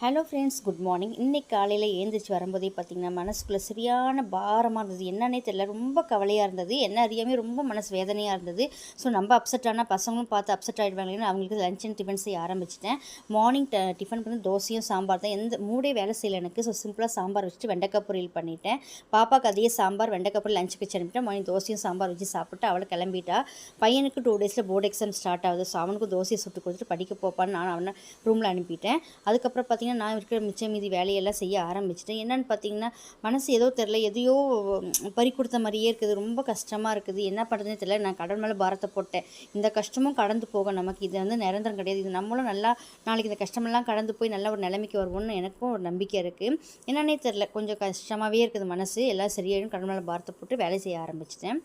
Hello friends, good morning. இன்றைக்கி காலையில் எழுந்திரிச்சு வரும்போதே பார்த்திங்கன்னா மனசுக்குள்ளே சரியான பாரமாக இருந்தது. என்னன்னே தெரியல, ரொம்ப கவலையாக இருந்தது. என்ன அறியாமல் ரொம்ப மனசு வேதனையாக இருந்தது. ஸோ நம்ம அப்செட் ஆனால் பசங்களும் பார்த்து அப்செட் ஆகிடுவாங்களேன்னு அவங்களுக்கு லஞ்ச் அண்ட் டிஃபன் செய்ய ஆரம்பிச்சிட்டேன். மார்னிங் டிஃபன் பண்ணி தோசையும் சாம்பார் தான். எந்த மூடே வேலை செய்யலை எனக்கு. ஸோ சிம்பிளாக சாம்பார் வச்சுட்டு வெண்டைக்காய் பொரியல் பண்ணிட்டேன். பாப்பாவுக்கு அதே சாம்பார் வெண்டைக்காய் பொரியல் லஞ்சுக்கு வச்சு அனுப்பிட்டேன். மார்னிங் தோசையும் சாம்பார் வச்சு சாப்பிட்டு அவளை கிளம்பிட்டா. பையனுக்கு 2 டேஸில் போர்டு எக்ஸாம் ஸ்டார்ட் ஆகுது. ஸோ அவனுக்கு தோசையை சுட்டு கொடுத்துட்டு படிக்க போப்பான்னு நான் அவனை ரூமில் அனுப்பிட்டேன். அதுக்கப்புறம் பார்த்திங்கன்னா நான் இருக்கிற மிச்சம் மீதி வேலையெல்லாம் செய்ய ஆரம்பிச்சிட்டேன். என்னென்னு பார்த்தீங்கன்னா மனசு ஏதோ தெரில, எதையோ பறி கொடுத்த மாதிரியே இருக்குது. ரொம்ப கஷ்டமாக இருக்குது. என்ன பண்ணுறதுனே தெரியல. நான் கடன் மேலே பாரத்தை போட்டேன். இந்த கஷ்டமும் கடந்து போக, நமக்கு இது நிரந்தரம் கிடையாது. இது நம்மளும் நல்லா நாளைக்கு இந்த கஷ்டமெல்லாம் கடந்து போய் நல்ல ஒரு நிலைமைக்கு வருவோம்னு எனக்கும் ஒரு நம்பிக்கை இருக்குது. என்னன்னே தெரில, கொஞ்சம் கஷ்டமாகவே இருக்குது மனசு. எல்லாம் சரியாயிடும். கடன் மேலே பாரத்தை போட்டு வேலை செய்ய ஆரம்பிச்சிட்டேன்.